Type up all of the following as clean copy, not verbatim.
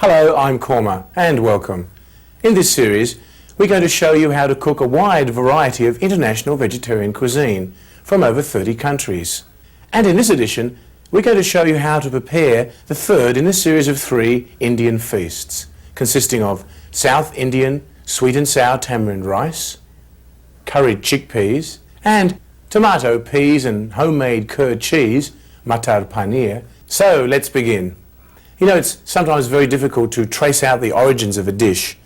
Hello, I'm Kurma and welcome. In this series, we're going to show you how to cook a wide variety of international vegetarian cuisine from over 30 countries. And in this edition, we're going to show you how to prepare the third in a series of 3 Indian feasts, consisting of South Indian sweet and sour tamarind rice, curried chickpeas, and tomato, peas and homemade curd cheese, matar paneer. So let's begin. You know, it's sometimes very difficult to trace out the origins of a dish.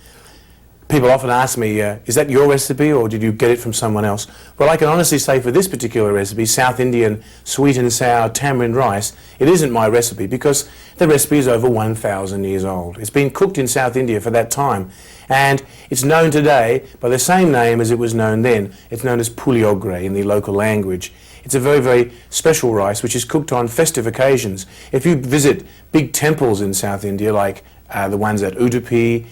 People often ask me, is that your recipe or did you get it from someone else? Well, I can honestly say for this particular recipe, South Indian sweet and sour tamarind rice, it isn't my recipe because the recipe is over 1,000 years old. It's been cooked in South India for that time, and it's known today by the same name as it was known then. It's known as puliogre in the local language. It's a very, very special rice which is cooked on festive occasions. If you visit big temples in South India, like the ones at Udupi,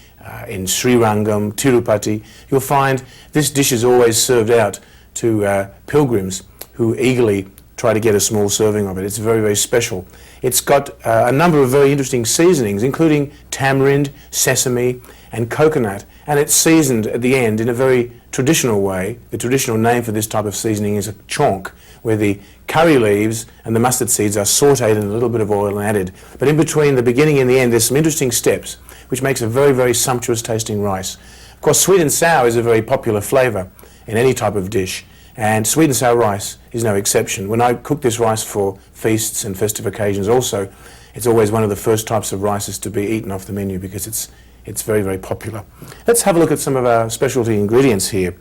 in Srirangam, Tirupati, you'll find this dish is always served out to pilgrims who eagerly try to get a small serving of it. It's very, very special. It's got a number of very interesting seasonings, including tamarind, sesame and coconut, and it's seasoned at the end in a very traditional way. The traditional name for this type of seasoning is a chonk, where the curry leaves and the mustard seeds are sautéed in a little bit of oil and added. But in between the beginning and the end, there's some interesting steps, which makes a very, very sumptuous tasting rice. Of course, sweet and sour is a very popular flavour in any type of dish, and sweet and sour rice is no exception. When I cook this rice for feasts and festive occasions also, it's always one of the first types of rices to be eaten off the menu because it's very, very popular. Let's have a look at some of our specialty ingredients here.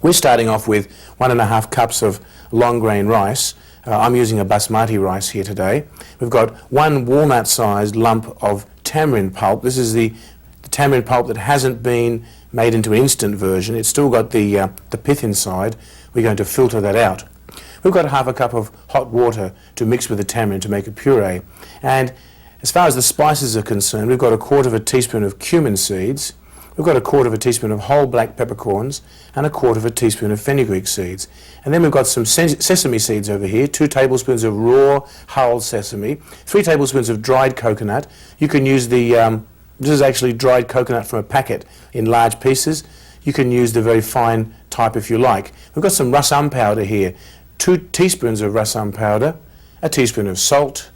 We're starting off with 1.5 cups of long grain rice. I'm using a basmati rice here today. We've got 1 walnut-sized lump of tamarind pulp. This is the tamarind pulp that hasn't been made into an instant version. It's still got the pith inside. We're going to filter that out. We've got 1/2 cup of hot water to mix with the tamarind to make a puree. And as far as the spices are concerned, we've got 1/4 teaspoon of cumin seeds. We've got 1/4 teaspoon of whole black peppercorns and 1/4 teaspoon of fenugreek seeds. And then we've got some sesame seeds over here, 2 tablespoons of raw hulled sesame, 3 tablespoons of dried coconut. You can use this is actually dried coconut from a packet in large pieces. You can use the very fine type if you like. We've got some rasam powder here, 2 teaspoons of rasam powder, a teaspoon of salt,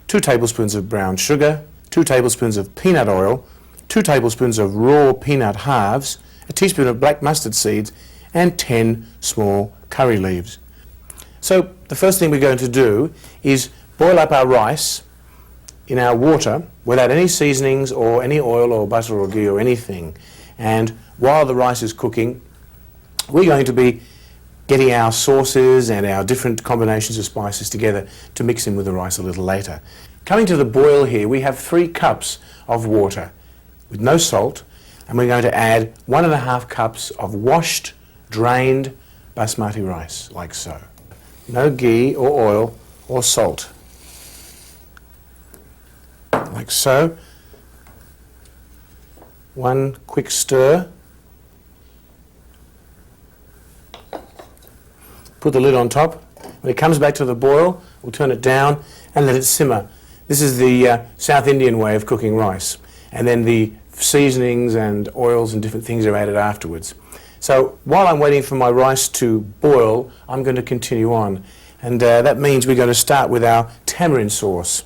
2 tablespoons of brown sugar, 2 tablespoons of peanut oil, 2 tablespoons of raw peanut halves, a teaspoon of black mustard seeds, and 10 small curry leaves. So the first thing we're going to do is boil up our rice in our water without any seasonings or any oil or butter or ghee or anything. And while the rice is cooking, we're going to be getting our sauces and our different combinations of spices together to mix in with the rice a little later. Coming to the boil here, we have 3 cups of water with no salt, and we're going to add 1.5 cups of washed, drained basmati rice, like so. No ghee or oil or salt. Like so. 1 quick stir. Put the lid on top. When it comes back to the boil, we'll turn it down and let it simmer. This is the South Indian way of cooking rice. And then the seasonings and oils and different things are added afterwards. So while I'm waiting for my rice to boil, I'm going to continue on. And that means we're going to start with our tamarind sauce.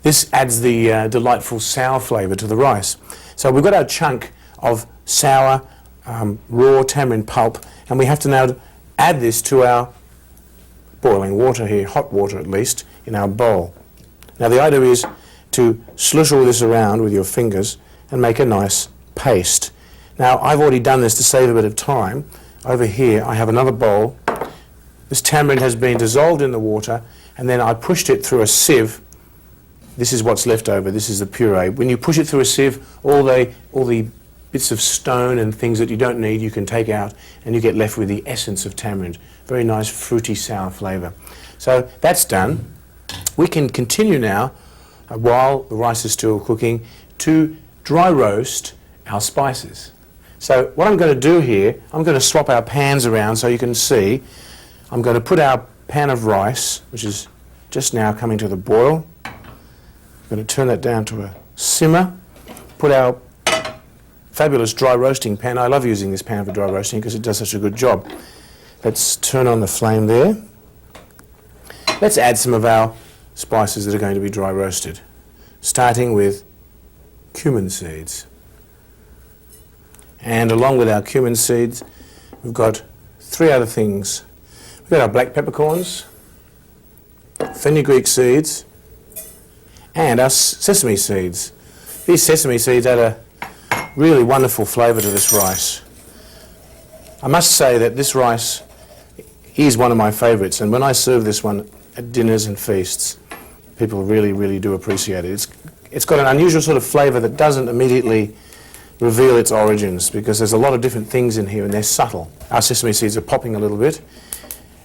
This adds the delightful sour flavour to the rice. So we've got our chunk of sour, raw tamarind pulp, and we have to now add this to our boiling water here, hot water at least, in our bowl. Now the idea is to slush all this around with your fingers and make a nice paste. Now I've already done this to save a bit of time. Over here I have another bowl. This tamarind has been dissolved in the water, and then I pushed it through a sieve. This is what's left over. This is the puree. When you push it through a sieve, all the bits of stone and things that you don't need you can take out, and you get left with the essence of tamarind. Very nice fruity sour flavour. So that's done. We can continue now, while the rice is still cooking, to dry roast our spices. So what I'm going to do here, I'm going to swap our pans around so you can see. I'm going to put our pan of rice, which is just now coming to the boil. I'm going to turn that down to a simmer, put our fabulous dry roasting pan. I love using this pan for dry roasting because it does such a good job. Let's turn on the flame there. Let's add some of our spices that are going to be dry roasted, starting with cumin seeds. And along with our cumin seeds, we've got 3 other things. We've got our black peppercorns, fenugreek seeds, and our sesame seeds. These sesame seeds add a really wonderful flavour to this rice. I must say that this rice is one of my favourites, and when I serve this one at dinners and feasts, people really do appreciate it. It's got an unusual sort of flavour that doesn't immediately reveal its origins, because there's a lot of different things in here and they're subtle. Our sesame seeds are popping a little bit.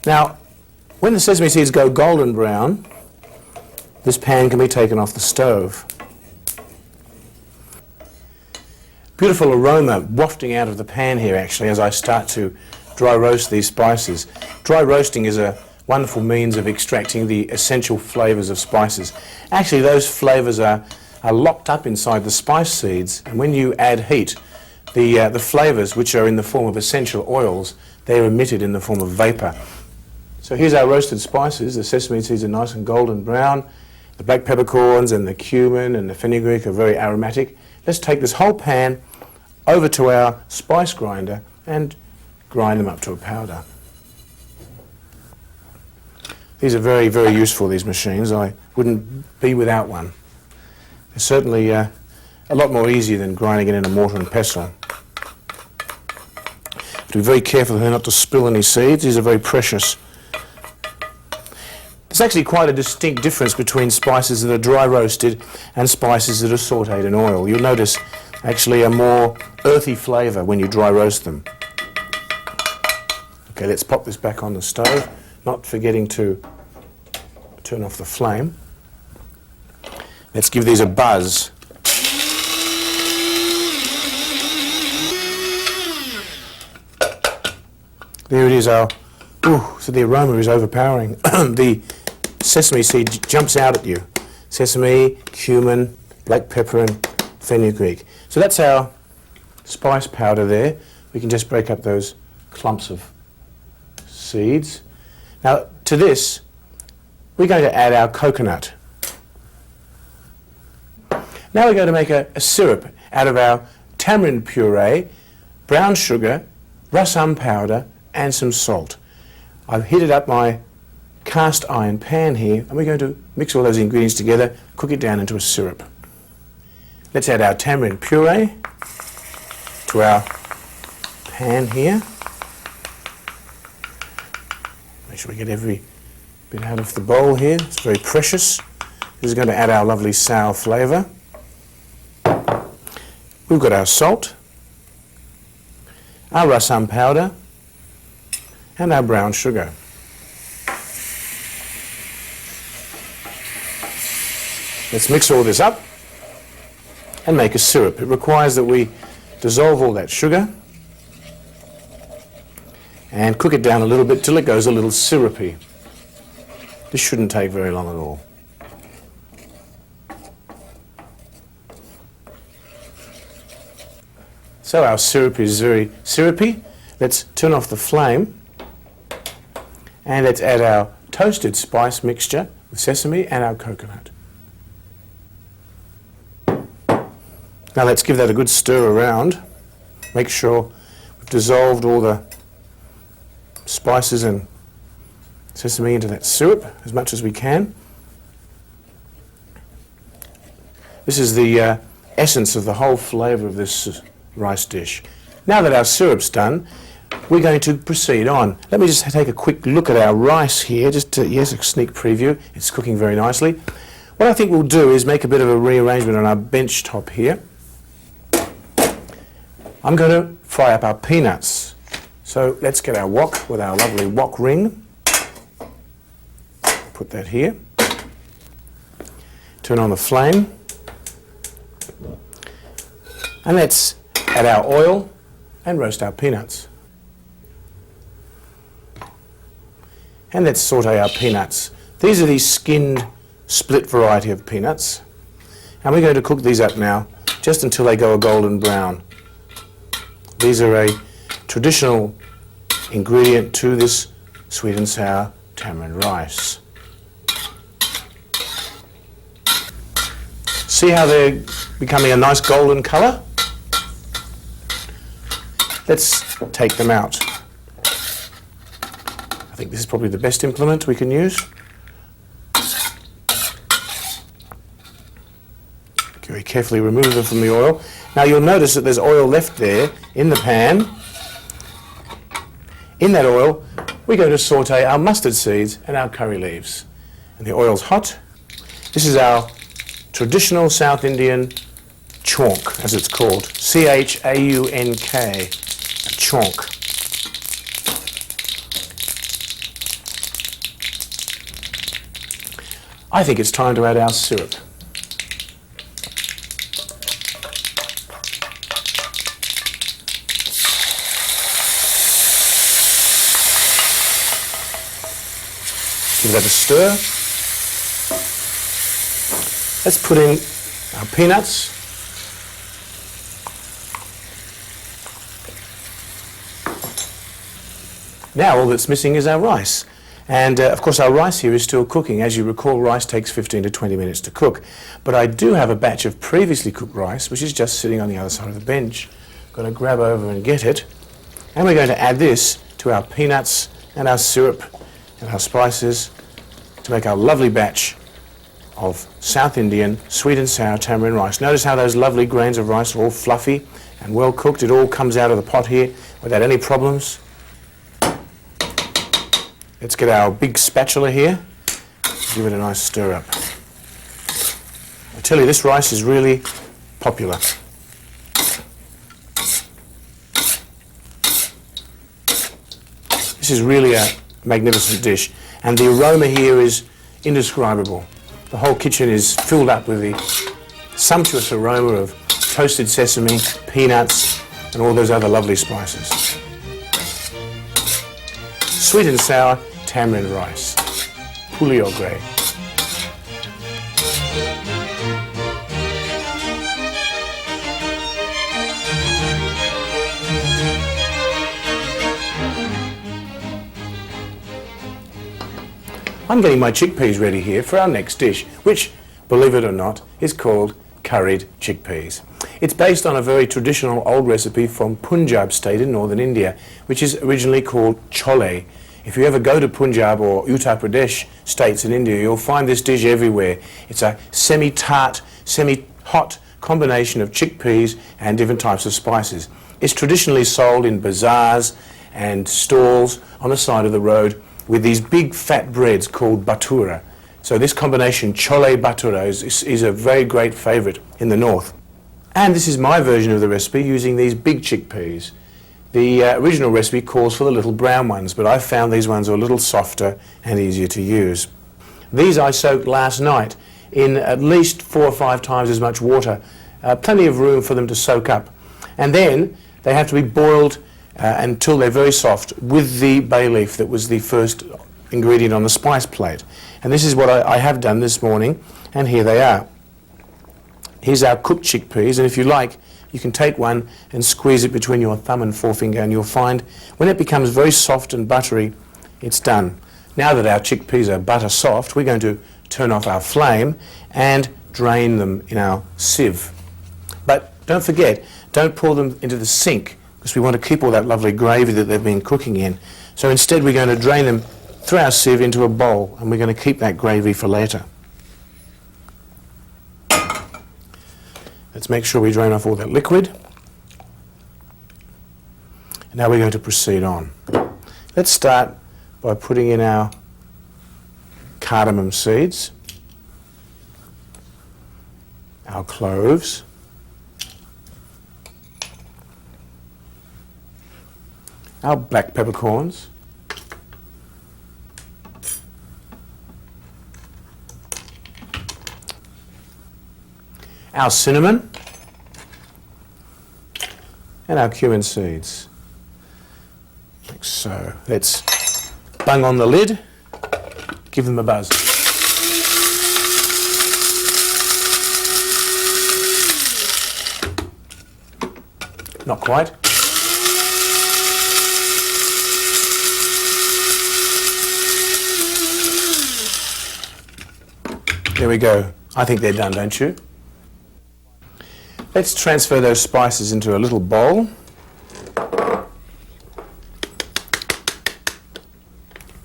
Now, when the sesame seeds go golden brown, this pan can be taken off the stove. Beautiful aroma wafting out of the pan here actually as I start to dry roast these spices. Dry roasting is a wonderful means of extracting the essential flavours of spices. Actually, those flavours are locked up inside the spice seeds, and when you add heat, the flavours, which are in the form of essential oils, they're emitted in the form of vapour. So here's our roasted spices. The sesame seeds are nice and golden brown. The black peppercorns and the cumin and the fenugreek are very aromatic. Let's take this whole pan over to our spice grinder and grind them up to a powder. These are very useful, these machines. I wouldn't be without one. They're certainly a lot more easier than grinding it in a mortar and pestle. Have to be very careful here not to spill any seeds. These are very precious. There's actually quite a distinct difference between spices that are dry roasted and spices that are sautéed in oil. You'll notice actually a more earthy flavour when you dry roast them. Okay, let's pop this back on the stove, not forgetting to turn off the flame. Let's give these a buzz. There it is, so the aroma is overpowering. The sesame seed jumps out at you. Sesame, cumin, black pepper and fenugreek. So that's our spice powder there. We can just break up those clumps of seeds. Now to this, we're going to add our coconut. Now we're going to make a syrup out of our tamarind puree, brown sugar, rasam powder and some salt. I've heated up my cast iron pan here and we're going to mix all those ingredients together, cook it down into a syrup. Let's add our tamarind puree to our pan here. Make sure we get every bit out of the bowl here. It's very precious. This is going to add our lovely sour flavour. We've got our salt, our rasam powder and our brown sugar. Let's mix all this up and make a syrup. It requires that we dissolve all that sugar and cook it down a little bit till it goes a little syrupy. This shouldn't take very long at all. So our syrup is very syrupy. Let's turn off the flame and let's add our toasted spice mixture with sesame and our coconut. Now let's give that a good stir around. Make sure we've dissolved all the spices and sesame into that syrup as much as we can. This is the essence of the whole flavour of this rice dish. Now that our syrup's done, we're going to proceed on. Let me just take a quick look at our rice here, just to, yes, a sneak preview. It's cooking very nicely. What I think we'll do is make a bit of a rearrangement on our bench top here. I'm going to fry up our peanuts. So let's get our wok with our lovely wok ring. Put that here. Turn on the flame. And let's add our oil and roast our peanuts. And let's saute our peanuts. These are the skinned split variety of peanuts. And we're going to cook these up now just until they go a golden brown. These are a traditional ingredient to this sweet and sour tamarind rice. See how they're becoming a nice golden colour? Let's take them out. I think this is probably the best implement we can use. Very carefully remove them from the oil. Now you'll notice that there's oil left there in the pan. In that oil, we're going to saute our mustard seeds and our curry leaves. And the oil's hot. This is our traditional South Indian chaunk, as it's called. C-H-A-U-N-K, a chaunk. I think it's time to add our syrup. Give that a stir. Let's put in our peanuts. Now all that's missing is our rice. And of course our rice here is still cooking. As you recall, rice takes 15 to 20 minutes to cook. But I do have a batch of previously cooked rice, which is just sitting on the other side of the bench. I'm going to grab over and get it. And we're going to add this to our peanuts and our syrup and our spices to make our lovely batch of South Indian sweet and sour tamarind rice. Notice how those lovely grains of rice are all fluffy and well cooked. It all comes out of the pot here without any problems. Let's get our big spatula here. Give it a nice stir up. I tell you, this rice is really popular. This is really a magnificent dish, and the aroma here is indescribable. The whole kitchen is filled up with the sumptuous aroma of toasted sesame, peanuts, and all those other lovely spices. Sweet and sour tamarind rice, puliogre. I'm getting my chickpeas ready here for our next dish, which, believe it or not, is called curried chickpeas. It's based on a very traditional old recipe from Punjab state in northern India, which is originally called chole. If you ever go to Punjab or Uttar Pradesh states in India, you'll find this dish everywhere. It's a semi-tart, semi-hot combination of chickpeas and different types of spices. It's traditionally sold in bazaars and stalls on the side of the road with these big fat breads called bhatura. So this combination, chole bhatura, is a very great favourite in the north. And this is my version of the recipe using these big chickpeas. The original recipe calls for the little brown ones, but I found these ones are a little softer and easier to use. These I soaked last night in at least 4 or 5 times as much water, plenty of room for them to soak up. And then they have to be boiled until they're very soft with the bay leaf that was the first ingredient on the spice plate. And this is what I have done this morning, and here they are. Here's our cooked chickpeas, and if you like, you can take one and squeeze it between your thumb and forefinger, and you'll find when it becomes very soft and buttery, it's done. Now that our chickpeas are butter soft, we're going to turn off our flame and drain them in our sieve. But don't forget, don't pour them into the sink, because we want to keep all that lovely gravy that they've been cooking in. So instead we're going to drain them through our sieve into a bowl, and we're going to keep that gravy for later. Let's make sure we drain off all that liquid. And now we're going to proceed on. Let's start by putting in our cardamom seeds, our cloves, our black peppercorns, our cinnamon, and our cumin seeds, like so. Let's bung on the lid, give them a buzz. Not quite. There we go. I think they're done, don't you? Let's transfer those spices into a little bowl.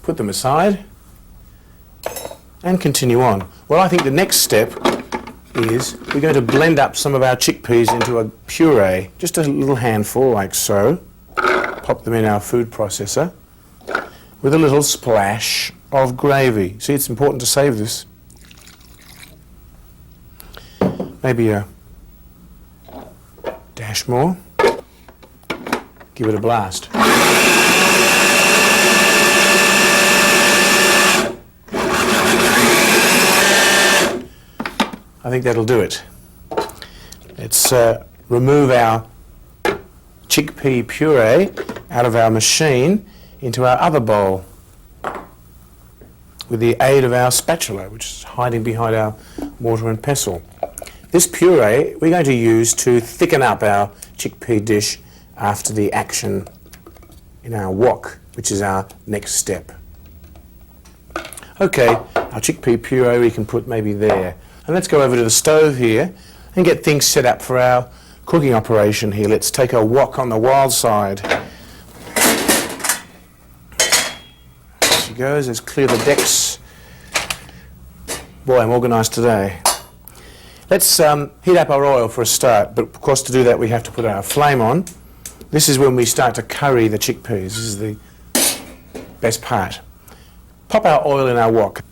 Put them aside and continue on. Well, I think the next step is we're going to blend up some of our chickpeas into a puree, just a little handful like so. Pop them in our food processor with a little splash of gravy. See, it's important to save this. Maybe a dash more. Give it a blast. I think that'll do it. Let's remove our chickpea puree out of our machine into our other bowl with the aid of our spatula, which is hiding behind our mortar and pestle. This puree we're going to use to thicken up our chickpea dish after the action in our wok, which is our next step. Okay, our chickpea puree we can put maybe there. And let's go over to the stove here and get things set up for our cooking operation here. Let's take a wok on the wild side. There she goes. Let's clear the decks. Boy, I'm organised today. Let's heat up our oil for a start, but of course to do that we have to put our flame on. This is when we start to curry the chickpeas. This is the best part. Pop our oil in our wok.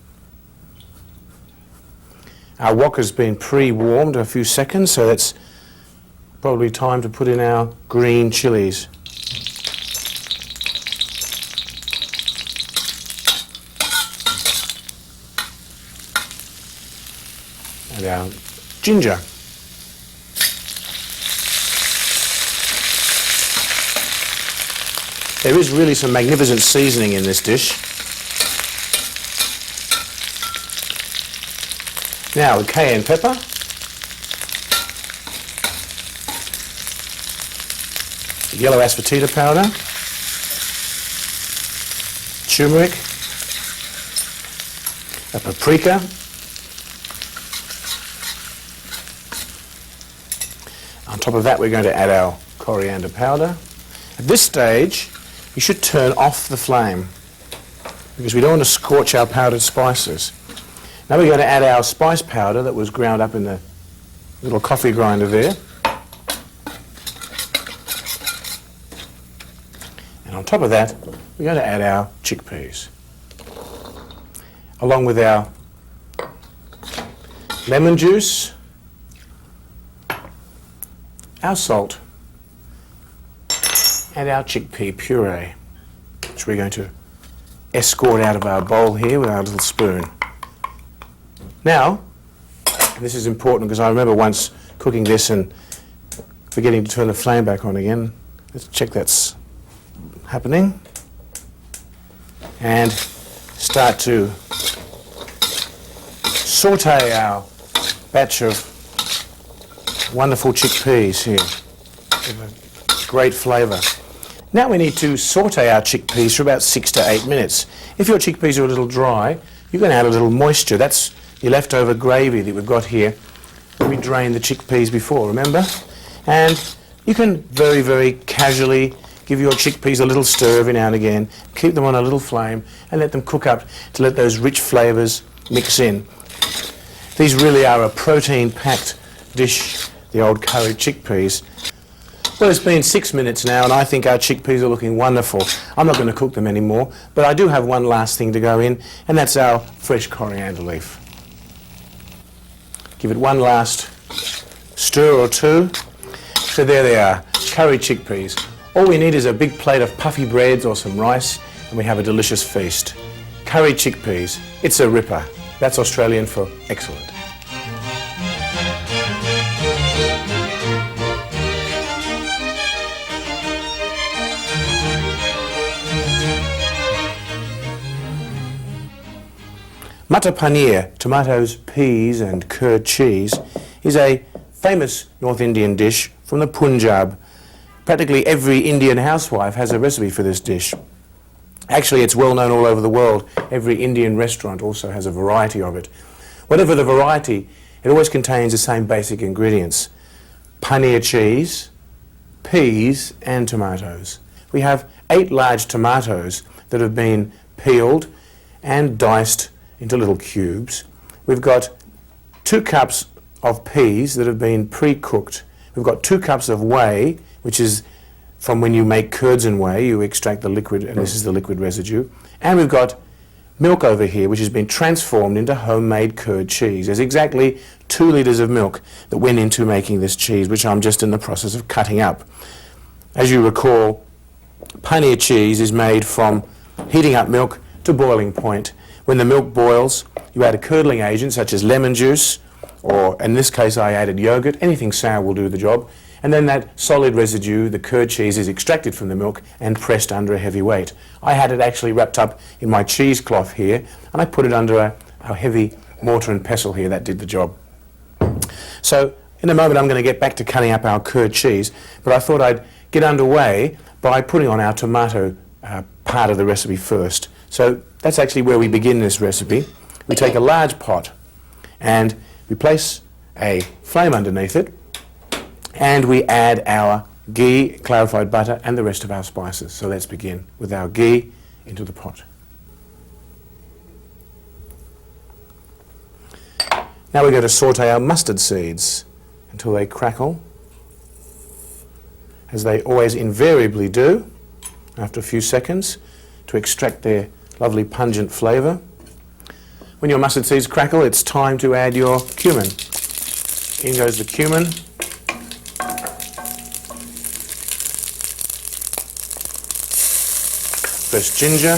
Our wok has been pre-warmed a few seconds, so that's probably time to put in our green chilies. And our ginger. There is really some magnificent seasoning in this dish. Now the cayenne pepper, yellow asafoetida powder, turmeric, a paprika, on top of that we're going to add our coriander powder. At this stage you should turn off the flame because we don't want to scorch our powdered spices. Now we're going to add our spice powder that was ground up in the little coffee grinder there. And on top of that, we're going to add our chickpeas, along with our lemon juice, our salt, and our chickpea puree, which we're going to escort out of our bowl here with our little spoon. Now, and this is important because I remember once cooking this and forgetting to turn the flame back on again. Let's check that's happening. And start to saute our batch of wonderful chickpeas here with a great flavour. Now we need to saute our chickpeas for about 6 to 8 minutes. If your chickpeas are a little dry, you can add a little moisture. That's your leftover gravy that we've got here. We drained the chickpeas before, remember? And you can very, very casually give your chickpeas a little stir every now and again, keep them on a little flame and let them cook up to let those rich flavours mix in. These really are a protein-packed dish, the old curried chickpeas. Well, it's been 6 minutes now and I think our chickpeas are looking wonderful. I'm not going to cook them anymore, but I do have one last thing to go in, and that's our fresh coriander leaf. Give it one last stir or two. So there they are, curried chickpeas. All we need is a big plate of puffy breads or some rice and we have a delicious feast. Curried chickpeas, it's a ripper. That's Australian for excellent. Matar paneer, tomatoes, peas and curd cheese, is a famous North Indian dish from the Punjab. Practically every Indian housewife has a recipe for this dish. Actually, it's well known all over the world. Every Indian restaurant also has a variety of it. Whatever the variety, it always contains the same basic ingredients: paneer cheese, peas and tomatoes. We have 8 large tomatoes that have been peeled and diced into little cubes. We've got 2 cups of peas that have been pre-cooked. We've got 2 cups of whey, which is from when you make curds and whey, you extract the liquid, and this is the liquid residue. And we've got milk over here, which has been transformed into homemade curd cheese. There's exactly 2 litres of milk that went into making this cheese, which I'm just in the process of cutting up. As you recall, paneer cheese is made from heating up milk to boiling point. When the milk boils, you add a curdling agent such as lemon juice, or in this case I added yogurt. Anything sour will do the job. And then that solid residue, the curd cheese, is extracted from the milk and pressed under a heavy weight. I had it actually wrapped up in my cheesecloth here, and I put it under a heavy mortar and pestle here. That did the job. So in a moment I'm going to get back to cutting up our curd cheese, but I thought I'd get underway by putting on our tomato part of the recipe first. So that's actually where we begin this recipe. We take a large pot and we place a flame underneath it, and we add our ghee, clarified butter and the rest of our spices. So let's begin with our ghee into the pot. Now we're going to saute our mustard seeds until they crackle, as they always invariably do after a few seconds, to extract their lovely pungent flavour. When your mustard seeds crackle, it's time to add your cumin. In goes the cumin. Fresh ginger.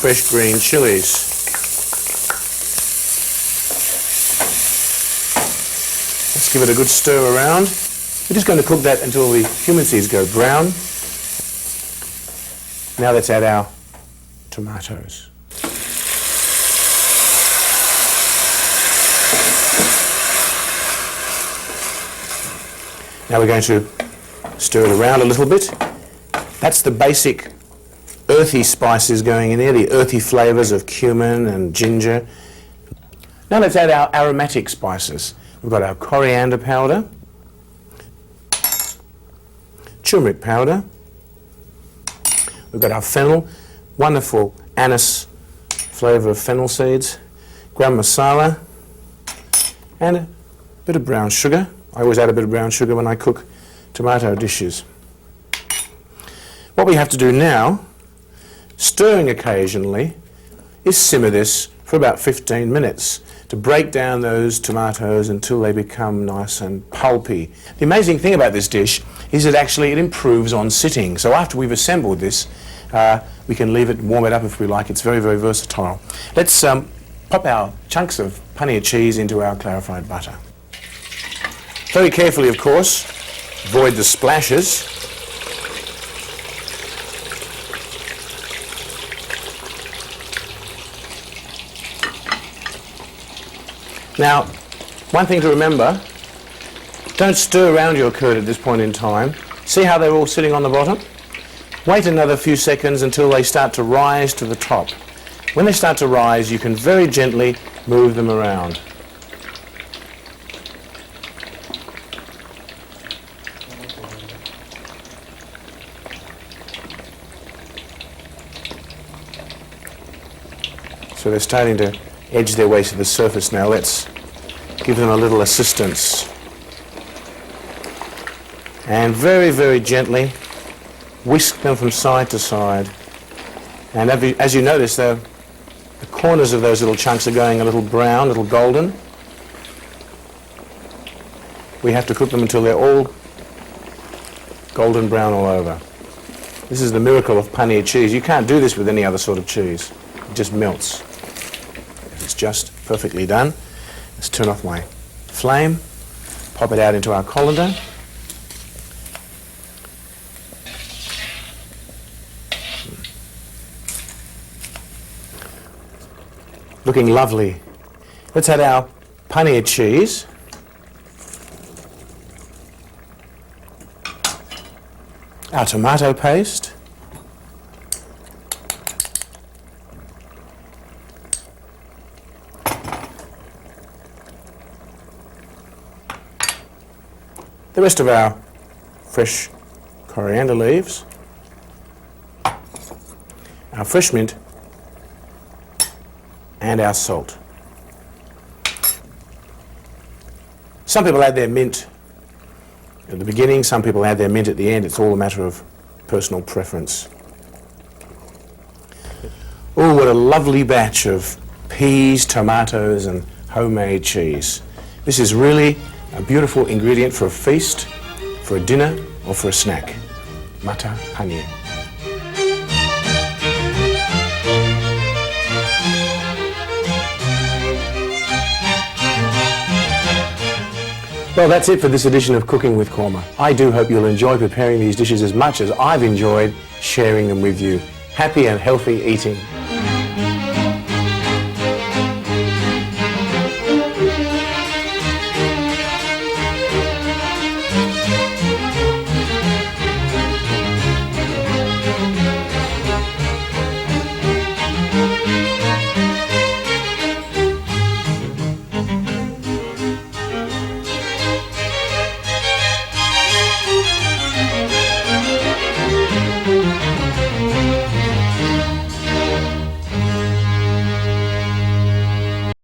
Fresh green chilies. Let's give it a good stir around. We're just going to cook that until the cumin seeds go brown. Now let's add our tomatoes. Now we're going to stir it around a little bit. That's the basic earthy spices going in there, the earthy flavours of cumin and ginger. Now let's add our aromatic spices. We've got our coriander powder, turmeric powder, we've got our fennel, wonderful anise flavour of fennel seeds, garam masala, and a bit of brown sugar. I always add a bit of brown sugar when I cook tomato dishes. What we have to do now, stirring occasionally, is simmer this for about 15 minutes to break down those tomatoes until they become nice and pulpy. The amazing thing about this dish is that actually it improves on sitting. So after we've assembled this, we can leave it and warm it up if we like. It's very, very versatile. Let's pop our chunks of paneer cheese into our clarified butter. Very carefully, of course, avoid the splashes. Now, one thing to remember, don't stir around your curd at this point in time. See how they're all sitting on the bottom? Wait another few seconds until they start to rise to the top. When they start to rise, you can very gently move them around. So they're starting to edge their way to the surface now. Let's give them a little assistance. And very, very gently whisk them from side to side. And as you notice, the corners of those little chunks are going a little brown, a little golden. We have to cook them until they're all golden brown all over. This is the miracle of paneer cheese. You can't do this with any other sort of cheese. It just melts. It's just perfectly done. Let's turn off my flame, pop it out into our colander. Looking lovely. Let's add our paneer cheese. our tomato paste, the rest of our fresh coriander leaves, our fresh mint, and our salt. Some people add their mint at the beginning, some people add their mint at the end. It's all a matter of personal preference. Oh, what a lovely batch of peas, tomatoes, and homemade cheese. This is really a beautiful ingredient for a feast, for a dinner, or for a snack. Mata Hanye. Well, that's it for this edition of Cooking with Kurma. I do hope you'll enjoy preparing these dishes as much as I've enjoyed sharing them with you. Happy and healthy eating.